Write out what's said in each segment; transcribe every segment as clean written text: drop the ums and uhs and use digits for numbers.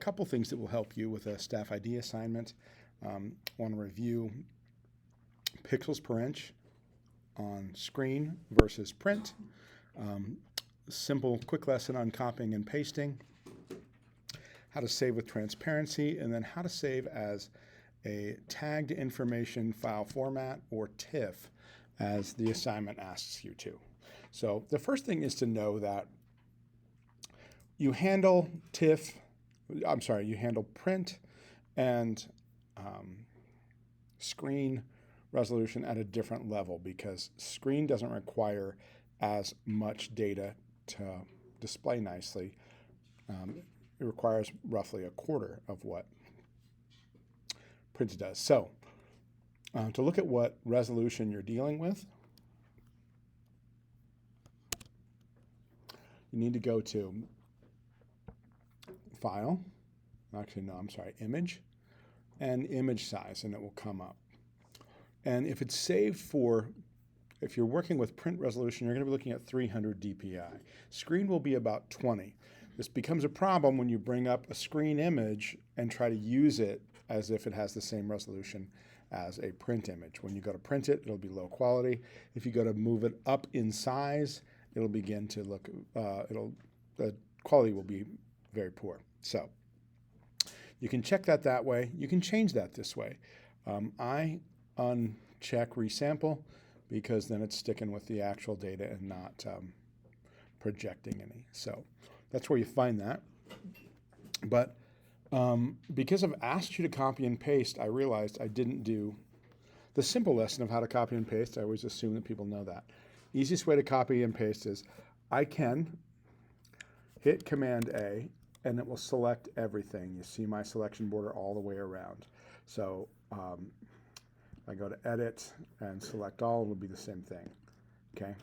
couple things that will help you with a staff ID assignment. Want to review pixels per inch on screen versus print. Simple, quick lesson on copying and pasting. How to save with transparency, and then how to save as a tagged information file format, or TIFF, as the assignment asks you to. So the first thing is to know that you handle you handle print and screen resolution at a different level, because screen doesn't require as much data to display nicely. It requires roughly a quarter of what print does. So to look at what resolution you're dealing with, you need to go to File, Image, and Image Size, and it will come up. And if it's saved if you're working with print resolution, you're going to be looking at 300 dpi. Screen will be about 20. This becomes a problem when you bring up a screen image and try to use it as if it has the same resolution as a print image. When you go to print it, it'll be low quality. If you go to move it up in size, it'll begin to look, the quality will be very poor. So you can check that way. You can change that this way. I uncheck resample, because then it's sticking with the actual data and not projecting any. So that's where you find that. But because I've asked you to copy and paste, I realized I didn't do the simple lesson of how to copy and paste. I always assume that people know that. Easiest way to copy and paste is I can hit Command A, and it will select everything. You see my selection border all the way around. So I go to Edit and select all, it'll be the same thing, okay?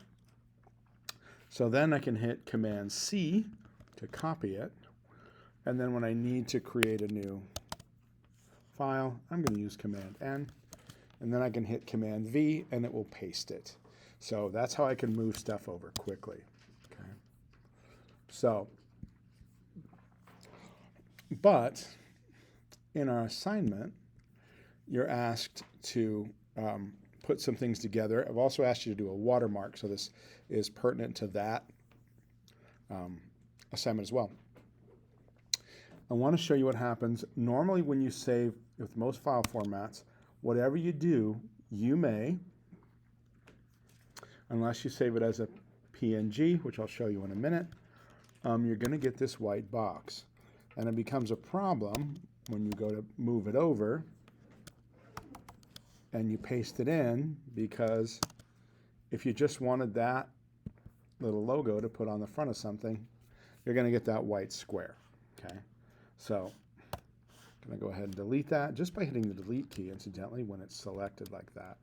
So then I can hit Command C to copy it, and then when I need to create a new file, I'm going to use Command N, and then I can hit Command V, and it will paste it. So that's how I can move stuff over quickly, okay? So, but in our assignment, you're asked to put some things together. I've also asked you to do a watermark, so this is pertinent to that assignment as well. I want to show you what happens. Normally when you save with most file formats, whatever you do, you may, unless you save it as a PNG, which I'll show you in a minute, you're going to get this white box. And it becomes a problem when you go to move it over and you paste it in, because if you just wanted that little logo to put on the front of something, you're going to get that white square, okay? So I'm going to go ahead and delete that just by hitting the delete key, incidentally, when it's selected like that.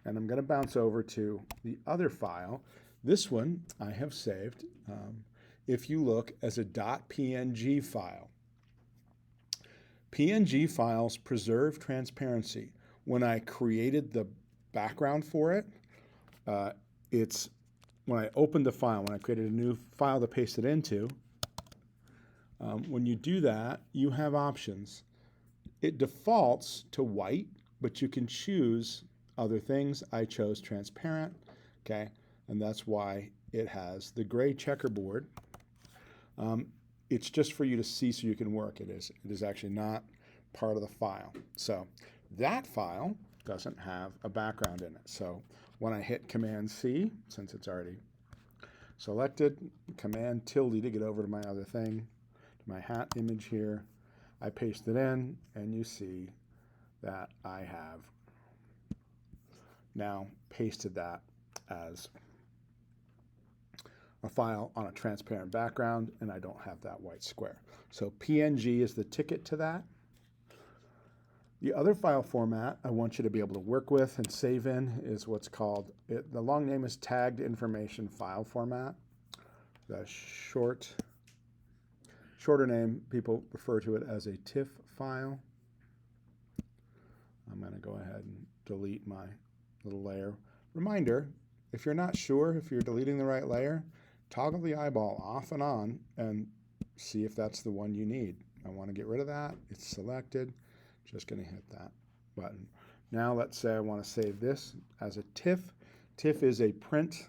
And I'm going to bounce over to the other file. This one I have saved, if you look, as a .png file. PNG files preserve transparency. When I created the background for it, when I opened the file, when I created a new file to paste it into, when you do that, you have options. It defaults to white, but you can choose other things. I chose transparent, okay, and that's why it has the gray checkerboard. It's just for you to see so you can work. It is actually not part of the file. So that file doesn't have a background in it. So when I hit Command C, since it's already selected, Command tilde to get over to my other thing, to my hat image here, I paste it in, and you see that I have now pasted that as a file on a transparent background, and I don't have that white square. So PNG is the ticket to that. The other file format I want you to be able to work with and save in is what's called, the long name is tagged information file format. The shorter name, people refer to it as a TIFF file. I'm going to go ahead and delete my little layer. Reminder, if you're not sure if you're deleting the right layer, toggle the eyeball off and on and see if that's the one you need. I want to get rid of that. It's selected. Just going to hit that button. Now let's say I want to save this as a TIFF. TIFF is a print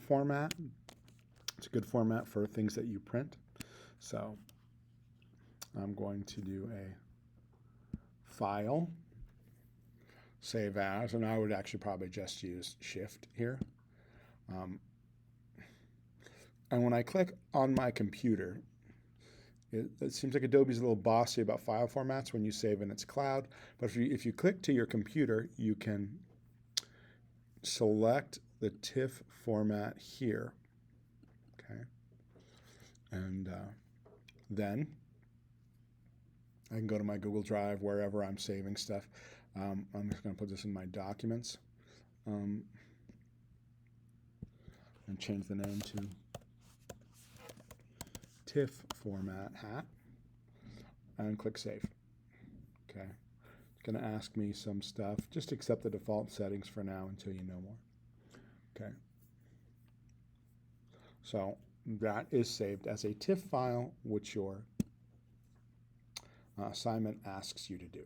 format. It's a good format for things that you print. So I'm going to do a file, save as, and I would actually probably just use Shift here. And when I click on my computer, it seems like Adobe's a little bossy about file formats when you save in its cloud. But if you click to your computer, you can select the TIFF format here. Okay. And then I can go to my Google Drive, wherever I'm saving stuff. I'm just going to put this in my documents and change the name to TIFF format hat and click Save. Okay. It's going to ask me some stuff. Just accept the default settings for now until you know more. Okay. So that is saved as a TIFF file, which your assignment asks you to do.